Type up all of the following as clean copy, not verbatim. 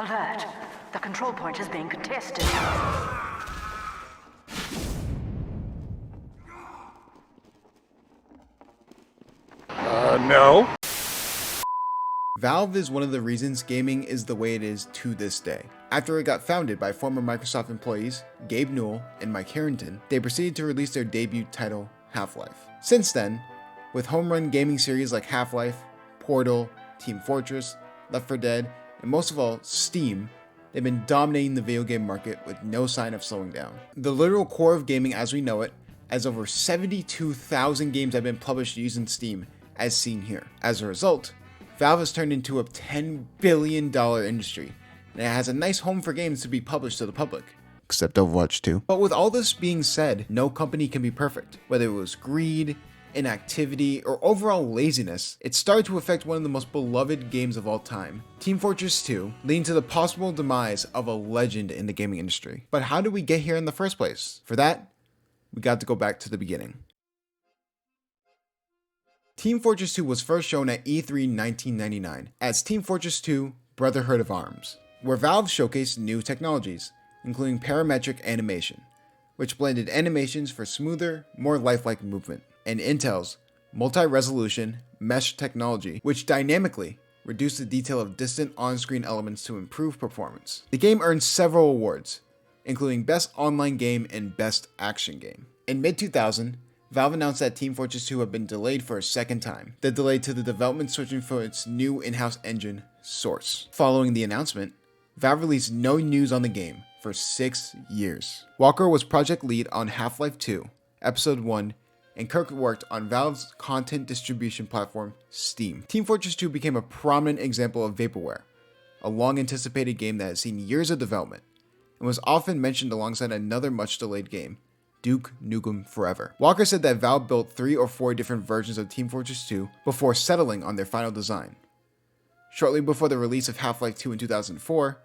Alert. The control point is being contested. No. Valve is one of the reasons gaming is the way it is to this day. After it got founded by former Microsoft employees Gabe Newell and Mike Harrington, they proceeded to release their debut title, Half-Life. Since then, with home run gaming series like Half-Life, Portal, Team Fortress, Left 4 Dead, and most of all, Steam, they've been dominating the video game market with no sign of slowing down. The literal core of gaming as we know it, as over 72,000 games have been published using Steam, as seen here. As a result, Valve has turned into a $10 billion industry, and it has a nice home for games to be published to the public. Except Overwatch 2. But with all this being said, no company can be perfect. Whether it was greed, inactivity, or overall laziness, it started to affect one of the most beloved games of all time, Team Fortress 2, leading to the possible demise of a legend in the gaming industry. But how did we get here in the first place? For that, we got to go back to the beginning. Team Fortress 2 was first shown at E3 1999 as Team Fortress 2 Brotherhood of Arms, where Valve showcased new technologies, including parametric animation, which blended animations for smoother, more lifelike movement, and Intel's multi-resolution mesh technology, which dynamically reduced the detail of distant on-screen elements to improve performance. The game earned several awards, including Best Online Game and Best Action Game. In mid-2000, Valve announced that Team Fortress 2 had been delayed for a second time, the delay to the development switching for its new in-house engine, Source. Following the announcement, Valve released no news on the game for 6 years. Walker was project lead on Half-Life 2, Episode 1, and Kirk worked on Valve's content distribution platform, Steam. Team Fortress 2 became a prominent example of vaporware, a long-anticipated game that has seen years of development, and was often mentioned alongside another much-delayed game, Duke Nukem Forever. Walker said that Valve built 3 or 4 different versions of Team Fortress 2 before settling on their final design. Shortly before the release of Half-Life 2 in 2004,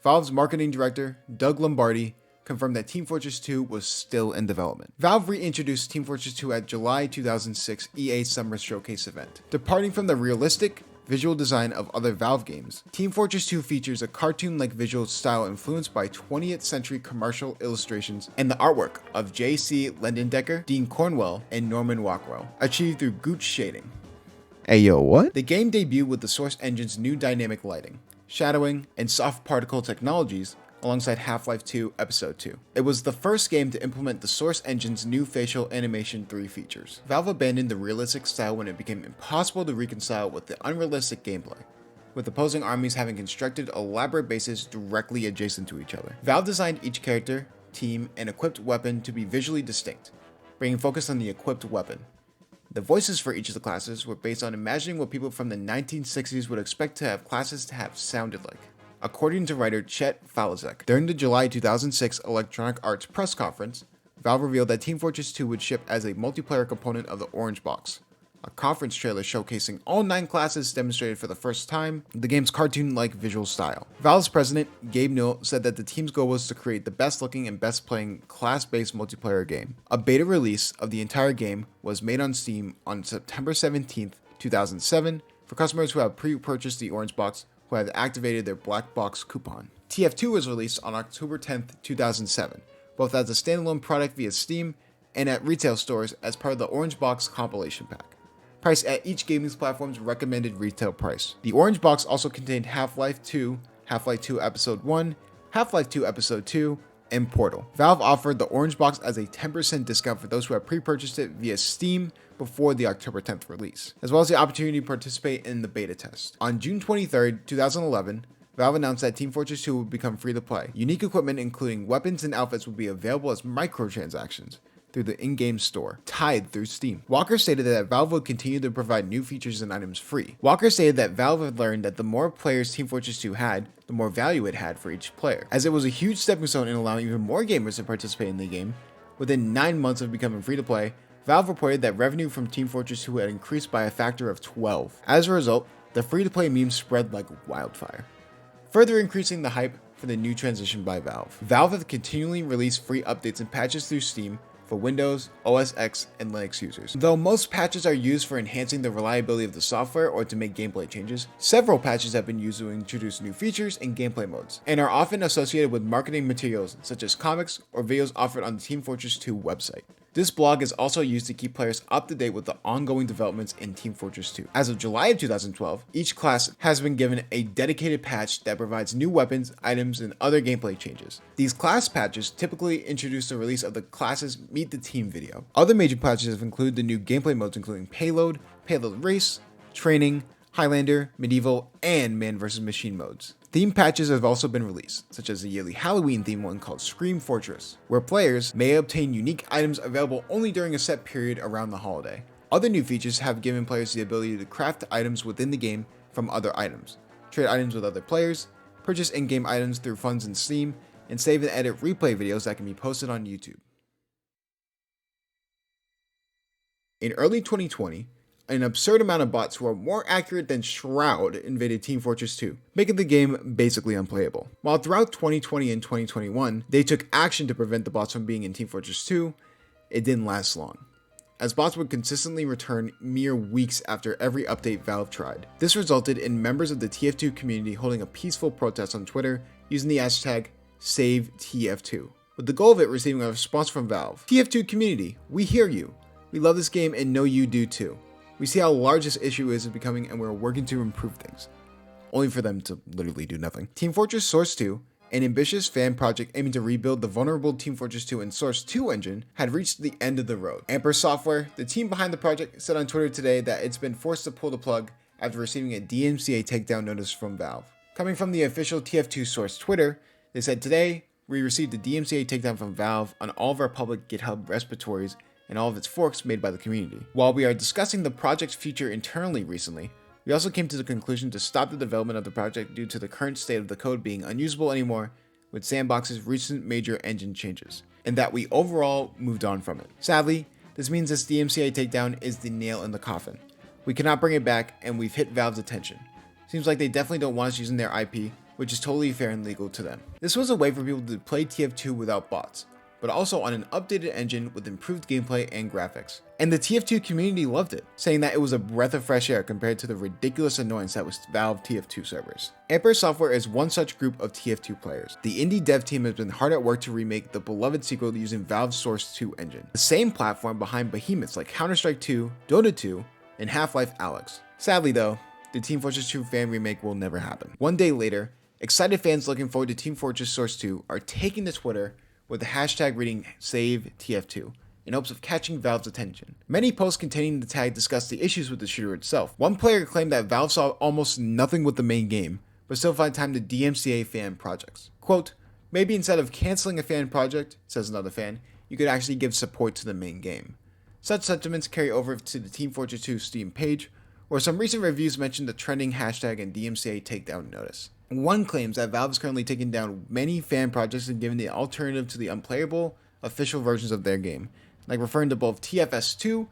Valve's marketing director, Doug Lombardi, confirmed that Team Fortress 2 was still in development. Valve reintroduced Team Fortress 2 at July 2006 EA Summer Showcase event. Departing from the realistic visual design of other Valve games, Team Fortress 2 features a cartoon-like visual style influenced by 20th century commercial illustrations and the artwork of J.C. Lendendecker, Dean Cornwell, and Norman Rockwell, achieved through Gooch shading. Hey yo, what? The game debuted with the Source engine's new dynamic lighting, shadowing, and soft particle technologies alongside Half-Life 2 Episode 2. It was the first game to implement the Source engine's new facial animation 3 features. Valve abandoned the realistic style when it became impossible to reconcile with the unrealistic gameplay, with opposing armies having constructed elaborate bases directly adjacent to each other. Valve designed each character, team, and equipped weapon to be visually distinct, bringing focus on the equipped weapon. The voices for each of the classes were based on imagining what people from the 1960s would expect to have classes to have sounded like. According to writer Chet Falazek, during the July 2006 Electronic Arts press conference, Valve revealed that Team Fortress 2 would ship as a multiplayer component of the Orange Box, a conference trailer showcasing all 9 classes demonstrated for the first time, the game's cartoon-like visual style. Valve's president, Gabe Newell, said that the team's goal was to create the best-looking and best-playing class-based multiplayer game. A beta release of the entire game was made on Steam on September 17, 2007, for customers who have pre-purchased the Orange Box who have activated their black box coupon. TF2 was released on October 10, 2007, both as a standalone product via Steam and at retail stores as part of the Orange Box compilation pack, priced at each gaming platform's recommended retail price. The Orange Box also contained Half-Life 2, Half-Life 2 Episode 1, Half-Life 2 Episode 2, and Portal. Valve offered the Orange Box as a 10% discount for those who have pre-purchased it via Steam before the October 10th release, as well as the opportunity to participate in the beta test. On June 23, 2011, Valve announced that Team Fortress 2 would become free to play. Unique equipment including weapons and outfits would be available as microtransactions through the in-game store, tied through Steam. Walker stated that Valve would continue to provide new features and items free. Walker stated that Valve had learned that the more players Team Fortress 2 had, the more value it had for each player, as it was a huge stepping stone in allowing even more gamers to participate in the game. Within 9 months of becoming free to play, Valve reported that revenue from Team Fortress 2 had increased by a factor of 12. As a result, the free-to-play meme spread like wildfire, further increasing the hype for the new transition by Valve. Valve have continually released free updates and patches through Steam for Windows, OS X, and Linux users. Though most patches are used for enhancing the reliability of the software or to make gameplay changes, several patches have been used to introduce new features and gameplay modes, and are often associated with marketing materials such as comics or videos offered on the Team Fortress 2 website. This blog is also used to keep players up to date with the ongoing developments in Team Fortress 2. As of July of 2012, each class has been given a dedicated patch that provides new weapons, items, and other gameplay changes. These class patches typically introduce the release of the class's Meet the Team video. Other major patches have included the new gameplay modes including Payload, Payload Race, Training, Highlander, Medieval, and Man vs. Machine modes. Theme patches have also been released, such as the yearly Halloween theme one called Scream Fortress, where players may obtain unique items available only during a set period around the holiday. Other new features have given players the ability to craft items within the game from other items, trade items with other players, purchase in-game items through funds in Steam, and save and edit replay videos that can be posted on YouTube. In early 2020, an absurd amount of bots who are more accurate than Shroud invaded Team Fortress 2, making the game basically unplayable. While throughout 2020 and 2021, they took action to prevent the bots from being in Team Fortress 2, it didn't last long, as bots would consistently return mere weeks after every update Valve tried. This resulted in members of the TF2 community holding a peaceful protest on Twitter using the hashtag #SaveTF2, with the goal of it receiving a response from Valve. TF2 community, we hear you. We love this game and know you do too. We see how large this issue is becoming and we're working to improve things. Only for them to literally do nothing. Team Fortress Source 2, an ambitious fan project aiming to rebuild the vulnerable Team Fortress 2 and Source 2 engine, had reached the end of the road. Amper Software, the team behind the project, said on Twitter today that it's been forced to pull the plug after receiving a DMCA takedown notice from Valve. Coming from the official TF2 Source Twitter, they said, "Today, we received a DMCA takedown from Valve on all of our public GitHub repositories and all of its forks made by the community. While we are discussing the project's future internally recently, we also came to the conclusion to stop the development of the project due to the current state of the code being unusable anymore with Sandbox's recent major engine changes, and that we overall moved on from it. Sadly, this means this DMCA takedown is the nail in the coffin. We cannot bring it back, and we've hit Valve's attention. Seems like they definitely don't want us using their IP, which is totally fair and legal to them." This was a way for people to play TF2 without bots, but also on an updated engine with improved gameplay and graphics. And the TF2 community loved it, saying that it was a breath of fresh air compared to the ridiculous annoyance that was Valve TF2 servers. Amper Software is one such group of TF2 players. The indie dev team has been hard at work to remake the beloved sequel using Valve's Source 2 engine, the same platform behind behemoths like Counter-Strike 2, Dota 2, and Half-Life Alyx. Sadly though, the Team Fortress 2 fan remake will never happen. One day later, excited fans looking forward to Team Fortress Source 2 are taking to Twitter with the hashtag reading #SaveTF2 in hopes of catching Valve's attention. Many posts containing the tag discuss the issues with the shooter itself. One player claimed that Valve saw almost nothing with the main game, but still find time to DMCA fan projects. Quote, "Maybe instead of canceling a fan project," says another fan, "you could actually give support to the main game." Such sentiments carry over to the Team Fortress 2 Steam page, where some recent reviews mentioned the trending hashtag and DMCA takedown notice. One claims that Valve is currently taking down many fan projects and giving the alternative to the unplayable official versions of their game, like referring to both TFS2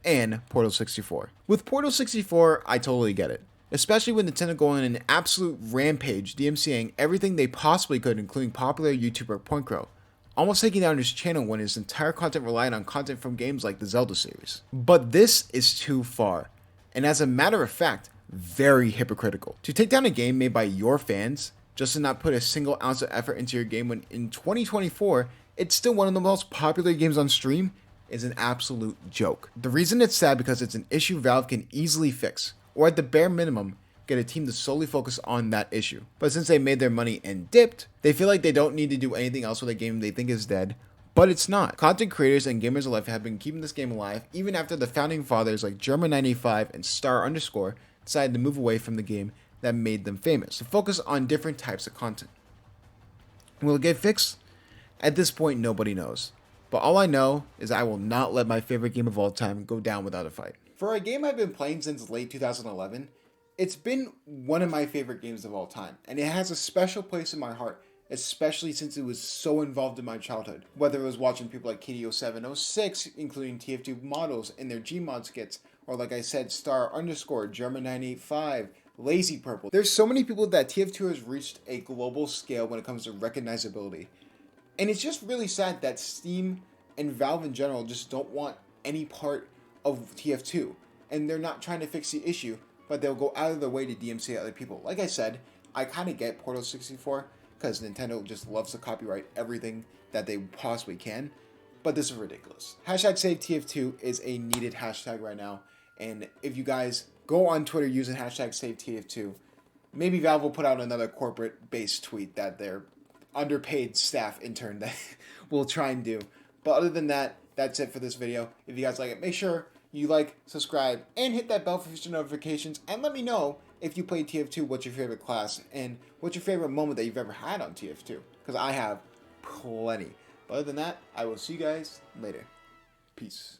and Portal 64. With Portal 64, I totally get it, especially with Nintendo going on an absolute rampage DMCAing everything they possibly could, including popular YouTuber PointCrow, almost taking down his channel when his entire content relied on content from games like the Zelda series. But this is too far, and as a matter of fact, very hypocritical. To take down a game made by your fans just to not put a single ounce of effort into your game when in 2024 it's still one of the most popular games on stream is an absolute joke. The reason it's sad because it's an issue Valve can easily fix, or at the bare minimum get a team to solely focus on that issue. But since they made their money and dipped, they feel like they don't need to do anything else with a game they think is dead, but it's not. Content creators and gamers alike have been keeping this game alive even after the founding fathers like German95 and Star_ decided to move away from the game that made them famous to focus on different types of content. Will it get fixed? At this point, nobody knows. But all I know is I will not let my favorite game of all time go down without a fight. For a game I've been playing since late 2011, it's been one of my favorite games of all time, and it has a special place in my heart, especially since it was so involved in my childhood. Whether it was watching people like Kitty0706, including TF2 models and their Gmod skits, or like I said, Star_ German985, Lazy Purple. There's so many people that TF2 has reached a global scale when it comes to recognizability. And it's just really sad that Steam and Valve in general just don't want any part of TF2. And they're not trying to fix the issue, but they'll go out of their way to DMCA other people. Like I said, I kind of get Portal 64 because Nintendo just loves to copyright everything that they possibly can. But this is ridiculous. Hashtag save TF2 is a needed hashtag right now. And if you guys go on Twitter using hashtag save TF2, maybe Valve will put out another corporate-based tweet that their underpaid staff intern that will try and do. But other than that, that's it for this video. If you guys like it, make sure you like, subscribe, and hit that bell for future notifications. And let me know if you played TF2, what's your favorite class, and what's your favorite moment that you've ever had on TF2. Because I have plenty. But other than that, I will see you guys later. Peace.